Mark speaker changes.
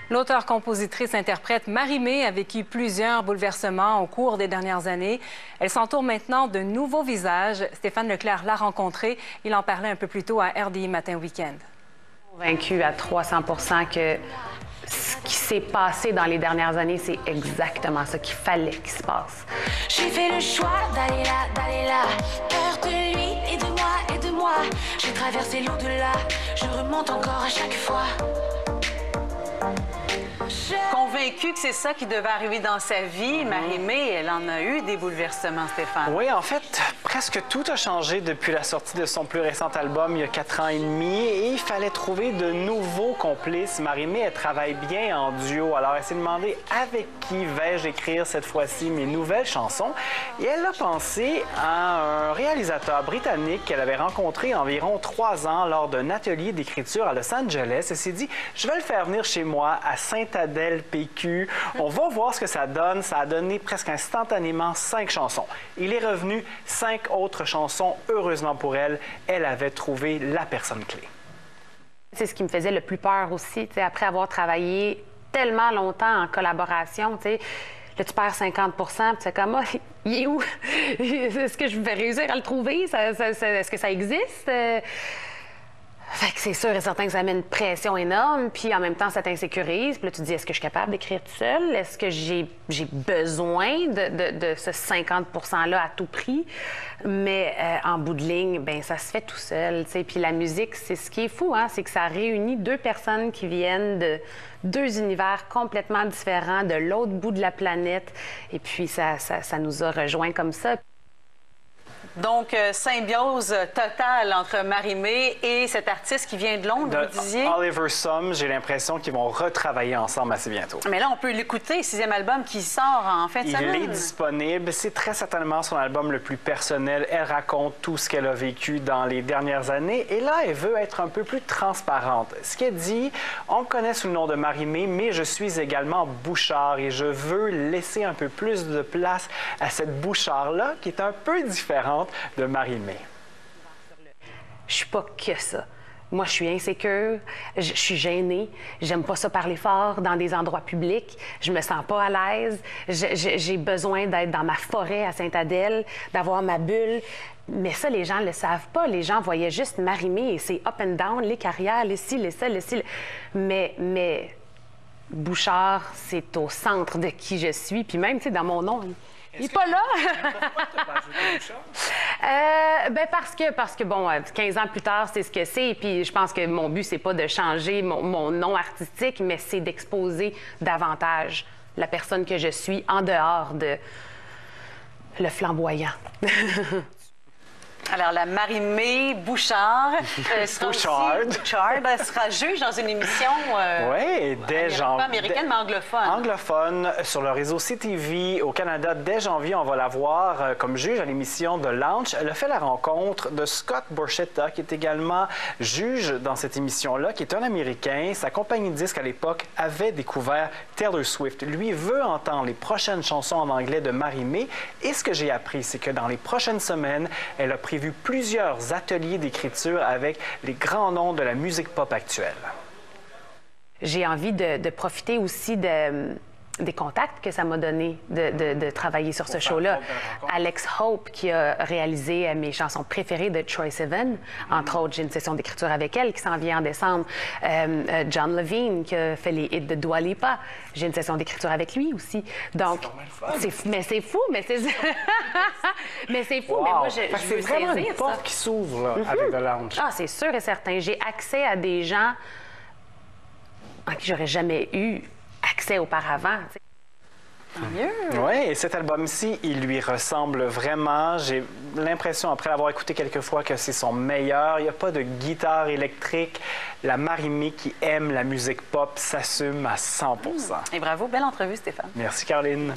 Speaker 1: L'auteure-compositrice-interprète Marie-Mé a vécu plusieurs bouleversements au cours des dernières années. Elle s'entoure maintenant de nouveaux visages. Stéphane Leclerc l'a rencontré. Il en parlait un peu plus tôt à RDI Matin Week-end.
Speaker 2: Convaincue à 300 % que ce qui s'est passé dans les dernières années, c'est exactement ça qu'il fallait qu'il se passe.
Speaker 3: J'ai fait le choix d'aller là, peur de lui et de moi. J'ai traversé l'au-delà, je remonte encore à chaque fois.
Speaker 4: Convaincue que c'est ça qui devait arriver dans sa vie, Marie-Mé, elle en a eu des bouleversements, Stéphane.
Speaker 5: Oui, en fait, presque tout a changé depuis la sortie de son plus récent album il y a 4 ans et demi et il fallait trouver de nouveaux complices. Marie-Mé, elle travaille bien en duo, alors elle s'est demandé avec qui vais-je écrire cette fois-ci mes nouvelles chansons et elle a pensé à un réalisateur britannique qu'elle avait rencontré environ 3 ans lors d'un atelier d'écriture à Los Angeles. Elle s'est dit, je vais le faire venir chez moi à Sainte-Adèle-PQ. On va voir ce que ça donne. Ça a donné presque instantanément 5 chansons. Il est revenu 5 autres chansons. Heureusement pour elle, elle avait trouvé la personne clé.
Speaker 2: C'est ce qui me faisait le plus peur aussi, après avoir travaillé tellement longtemps en collaboration, là, tu perds 50 % puis c'est comme, ah, il est où? Est-ce que je vais réussir à le trouver? Est-ce que ça existe? Fait que c'est sûr et certain que ça met une pression énorme, puis en même temps, ça t'insécurise. Puis là, tu te dis, est-ce que je suis capable d'écrire toute seule? Est-ce que j'ai besoin de ce 50 % à tout prix? Mais en bout de ligne, bien, ça se fait tout seul, tu sais. Puis la musique, c'est ce qui est fou, hein? C'est que ça réunit 2 personnes qui viennent de 2 univers complètement différents, de l'autre bout de la planète. Et puis, ça nous a rejoints comme ça.
Speaker 4: Donc, symbiose totale entre Marie-Mé et cet artiste qui vient de Londres, vous disiez?
Speaker 5: Oliver Sum, j'ai l'impression qu'ils vont retravailler ensemble assez bientôt.
Speaker 4: Mais là, on peut l'écouter, 6e album qui sort en fin de semaine.
Speaker 5: Il est disponible. C'est très certainement son album le plus personnel. Elle raconte tout ce qu'elle a vécu dans les dernières années. Et là, elle veut être un peu plus transparente. Ce qu'elle dit, on me connaît sous le nom de Marie-Mé, mais je suis également Bouchard et je veux laisser un peu plus de place à cette Bouchard-là qui est un peu différente de Marie-Mé.
Speaker 2: Je suis pas que ça. Moi, je suis insécure, je suis gênée, j'aime pas ça parler fort dans des endroits publics, je me sens pas à l'aise, j'ai besoin d'être dans ma forêt à Sainte-Adèle, d'avoir ma bulle. Mais ça, les gens le savent pas. Les gens voyaient juste Marie-Mé et c'est up and down, les carrières, les ci, les ça, les ci. Mais Bouchard, c'est au centre de qui je suis. Puis même, tu sais, dans mon nom, il n'est pas là.
Speaker 5: Pourquoi tu n'as pas ajouté Bouchard?
Speaker 2: Ben parce que, bon, 15 ans plus tard, c'est ce que c'est. Puis je pense que mon but, c'est pas de changer mon nom artistique, mais c'est d'exposer davantage la personne que je suis en dehors de le flamboyant.
Speaker 4: Alors, la Marie-Mé Bouchard sera juge dans une émission
Speaker 5: oui,
Speaker 4: pas américaine, mais anglophone.
Speaker 5: Anglophone, sur le réseau CTV au Canada. Dès janvier, on va la voir comme juge à l'émission de Lounge. Elle a fait la rencontre de Scott Borchetta, qui est également juge dans cette émission-là, qui est un Américain. Sa compagnie de disques, à l'époque, avait découvert Taylor Swift. Lui veut entendre les prochaines chansons en anglais de Marie-Mé. Et ce que j'ai appris, c'est que dans les prochaines semaines, elle a prévu plusieurs ateliers d'écriture avec les grands noms de la musique pop actuelle.
Speaker 2: J'ai envie de profiter aussi des contacts que ça m'a donné de travailler sur ce show-là. Alex Hope, qui a réalisé mes chansons préférées de Troye Sivan. Entre autres, j'ai une session d'écriture avec elle qui s'en vient en décembre. John Levine, qui a fait les hits de Dua Lipa. J'ai une session d'écriture avec lui aussi. Donc, c'est fou, mais c'est fou. Mais c'est fou,
Speaker 5: wow.
Speaker 2: Mais moi, je
Speaker 5: c'est
Speaker 2: veux
Speaker 5: vraiment
Speaker 2: saisir
Speaker 5: une porte qui s'ouvre avec The Lounge.
Speaker 2: Ah, c'est sûr et certain. J'ai accès à des gens en qui j'aurais jamais eu accès auparavant.
Speaker 4: Tant mieux.
Speaker 5: Oui, et cet album-ci, il lui ressemble vraiment. J'ai l'impression, après l'avoir écouté quelques fois, que c'est son meilleur. Il n'y a pas de guitare électrique. La Marie-Mé qui aime la musique pop s'assume à 100 %.
Speaker 4: Et bravo, belle entrevue, Stéphane.
Speaker 5: Merci, Caroline.